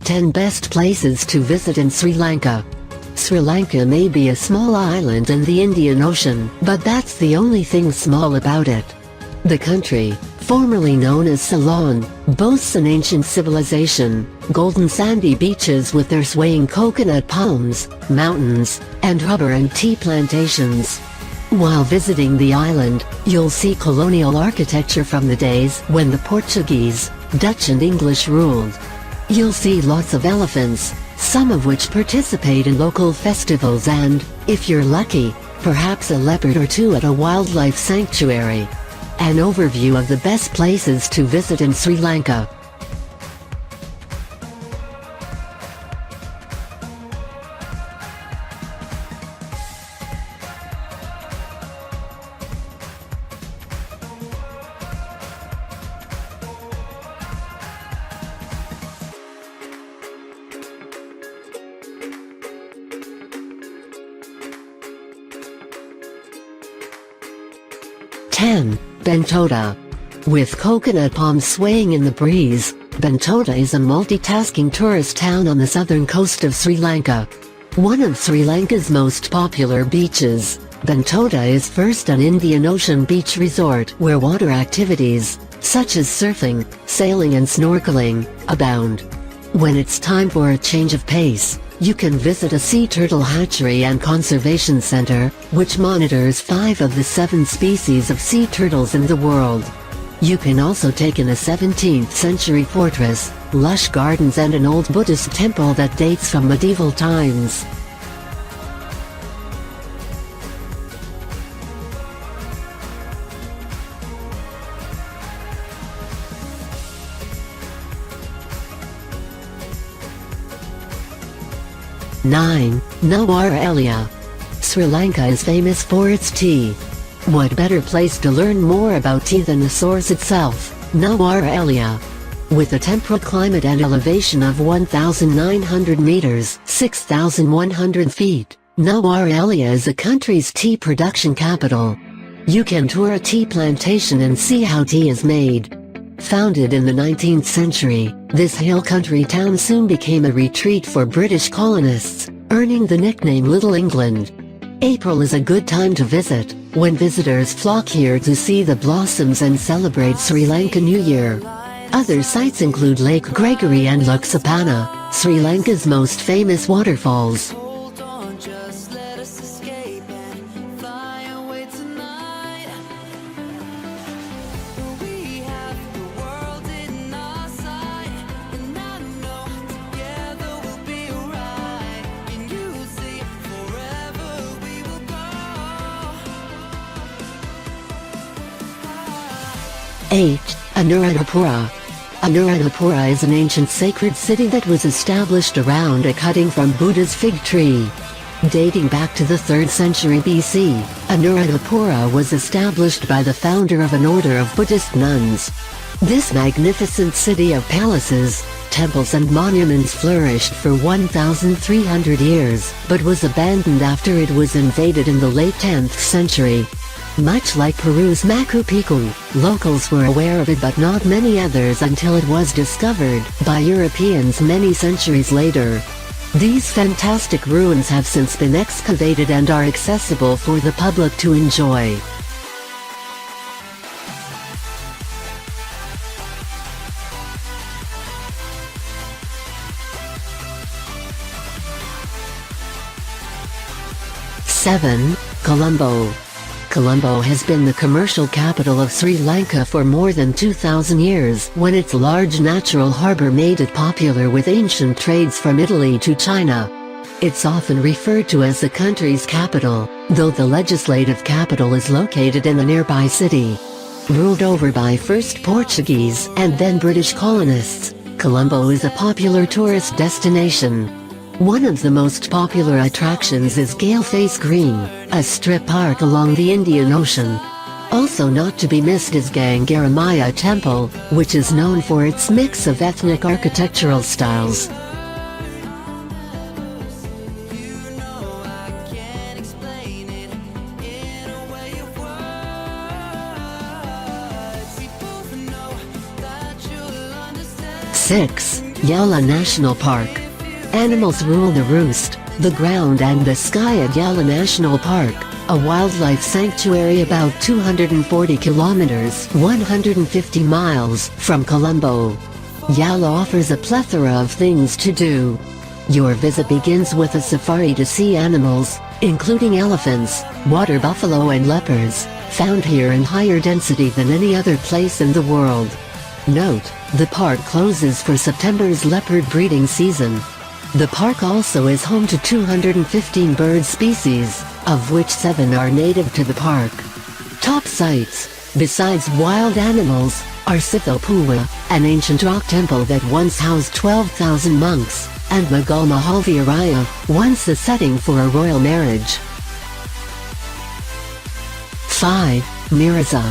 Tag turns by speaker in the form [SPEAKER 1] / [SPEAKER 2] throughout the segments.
[SPEAKER 1] 10 Best Places to Visit in Sri Lanka. Sri Lanka may be a small island in the Indian Ocean, but that's the only thing small about it. The country, formerly known as Ceylon, boasts an ancient civilization, golden sandy beaches with their swaying coconut palms, mountains, and rubber and tea plantations. While visiting the island, you'll see colonial architecture from the days when the Portuguese, Dutch and English ruled. You'll see lots of elephants, some of which participate in local festivals and, if you're lucky, perhaps a leopard or two at a wildlife sanctuary. An overview of the best places to visit in Sri Lanka. Ten. Bentota. With coconut palms swaying in the breeze, Bentota is a multitasking tourist town on the southern coast of Sri Lanka. One of Sri Lanka's most popular beaches, Bentota is first an Indian Ocean beach resort where water activities, such as surfing, sailing and snorkeling, abound. When it's time for a change of pace, you can visit a sea turtle hatchery and conservation center, which monitors 5 of the 7 species of sea turtles in the world. You can also take in a 17th century fortress, lush gardens and an old Buddhist temple that dates from medieval times. Nine. Nawara Elia. Sri Lanka is famous for its tea. What better place to learn more about tea than the source itself, Nawara Elia? With a temperate climate and elevation of 1,900 meters (6,100 feet), Nawara Elia is the country's tea production capital. You can tour a tea plantation and see how tea is made. Founded in the 19th century, this hill country town soon became a retreat for British colonists, earning the nickname Little England. April is a good time to visit, when visitors flock here to see the blossoms and celebrate Sri Lanka New Year. Other sites include Lake Gregory and Luksapana, Sri Lanka's most famous waterfalls. Eight. Anuradhapura. Anuradhapura is an ancient sacred city that was established around a cutting from Buddha's fig tree. Dating back to the 3rd century BC, Anuradhapura was established by the founder of an order of Buddhist nuns. This magnificent city of palaces, temples and monuments flourished for 1,300 years, but was abandoned after it was invaded in the late 10th century. Much like Peru's Machu Picchu, locals were aware of it but not many others until it was discovered by Europeans many centuries later. These fantastic ruins have since been excavated and are accessible for the public to enjoy. Seven. Colombo. Colombo has been the commercial capital of Sri Lanka for more than 2,000 years when its large natural harbor made it popular with ancient trades from Italy to China. It's often referred to as the country's capital, though the legislative capital is located in a nearby city. Ruled over by first Portuguese and then British colonists, Colombo is a popular tourist destination. One of the most popular attractions is Gale Face Green, a strip park along the Indian Ocean. Also not to be missed is Gangaramaya Temple, which is known for its mix of ethnic architectural styles. Six. Yala National Park. Animals rule the roost, the ground and the sky at Yala National Park, a wildlife sanctuary about 240 kilometers (150 miles) from Colombo. Yala offers a plethora of things to do. Your visit begins with a safari to see animals, including elephants, water buffalo and leopards, found here in higher density than any other place in the world. Note, the park closes for September's leopard breeding season. The park also is home to 215 bird species, of which 7 are native to the park. Top sites, besides wild animals, are Sithopua, an ancient rock temple that once housed 12,000 monks, and Magal Mahalviraya, once the setting for a royal marriage. 5. Mirasa.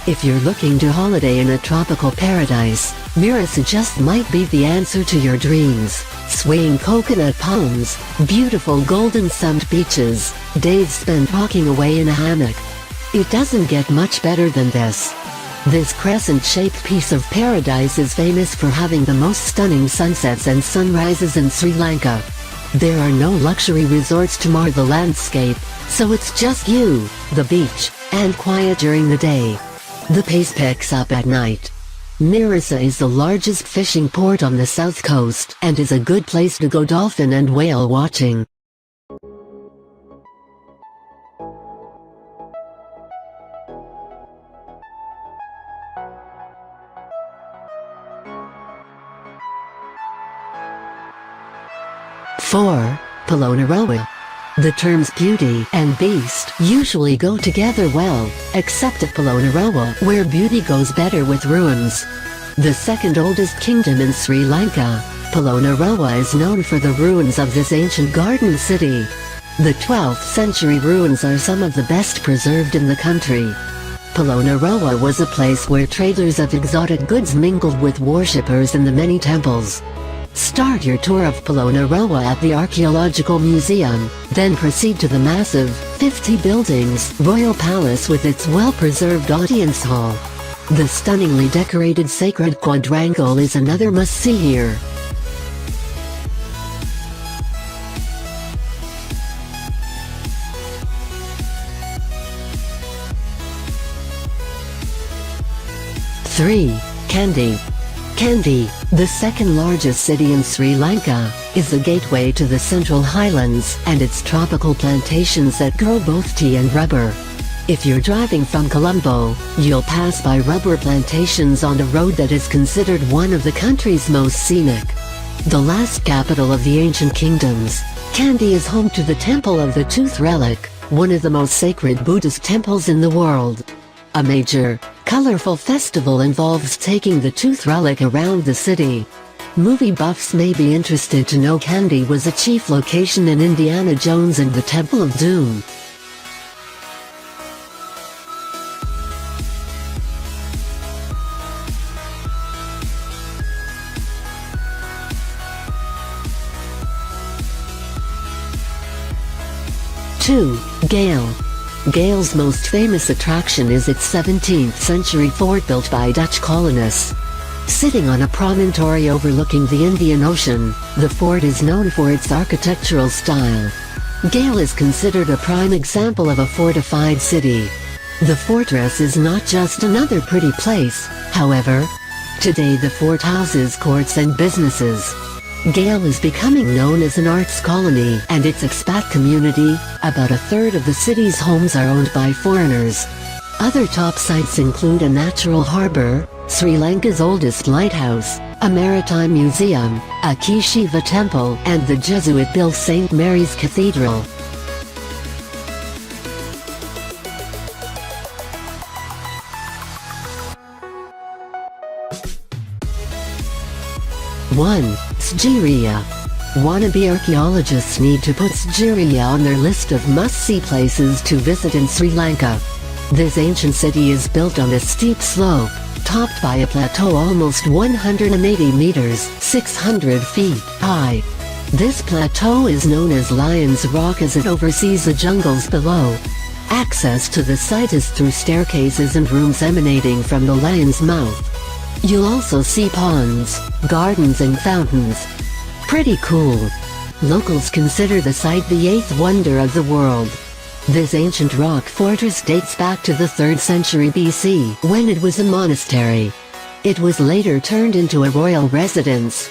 [SPEAKER 1] If you're looking to holiday in a tropical paradise, Mirasa just might be the answer to your dreams. Swaying coconut palms, beautiful golden-sunned beaches, days spent rocking away in a hammock. It doesn't get much better than this. This crescent-shaped piece of paradise is famous for having the most stunning sunsets and sunrises in Sri Lanka. There are no luxury resorts to mar the landscape, so it's just you, the beach, and quiet during the day. The pace picks up at night. Mirasa is the largest fishing port on the south coast and is a good place to go dolphin and whale watching. Four. Polonnaruwa. The terms beauty and beast usually go together well, except at Polonnaruwa, where beauty goes better with ruins. The second oldest kingdom in Sri Lanka, Polonnaruwa is known for the ruins of this ancient garden city. The 12th century ruins are some of the best preserved in the country. Polonnaruwa was a place where traders of exotic goods mingled with worshippers in the many temples. Start your tour of Polonnaruwa at the Archaeological Museum, then proceed to the massive, 50 buildings, Royal Palace with its well-preserved audience hall. The stunningly decorated Sacred Quadrangle is another must-see here. Three. Kandy. Kandy, the second largest city in Sri Lanka, is the gateway to the Central Highlands and its tropical plantations that grow both tea and rubber. If you're driving from Colombo, you'll pass by rubber plantations on a road that is considered one of the country's most scenic. The last capital of the ancient kingdoms, Kandy is home to the Temple of the Tooth Relic, one of the most sacred Buddhist temples in the world. A major, colorful festival involves taking the tooth relic around the city. Movie buffs may be interested to know Kandy was a chief location in Indiana Jones and the Temple of Doom. Two. Gale. Gale's most famous attraction is its 17th century fort built by Dutch colonists. Sitting on a promontory overlooking the Indian Ocean, the fort is known for its architectural style. Gale is considered a prime example of a fortified city. The fortress is not just another pretty place, however. Today the fort houses courts and businesses. Gale is becoming known as an arts colony, and its expat community, about a third of the city's homes are owned by foreigners. Other top sites include a natural harbor, Sri Lanka's oldest lighthouse, a maritime museum, a Key Shiva temple, and the Jesuit-built St. Mary's Cathedral. One. Sigiriya. Wannabe archaeologists need to put Sigiriya on their list of must-see places to visit in Sri Lanka. This ancient city is built on a steep slope, topped by a plateau almost 180 meters (600 feet) high. This plateau is known as Lion's Rock as it oversees the jungles below. Access to the site is through staircases and rooms emanating from the lion's mouth. You'll also see ponds, gardens and fountains. Pretty cool. Locals consider the site the eighth wonder of the world. This ancient rock fortress dates back to the 3rd century BC, when it was a monastery. It was later turned into a royal residence.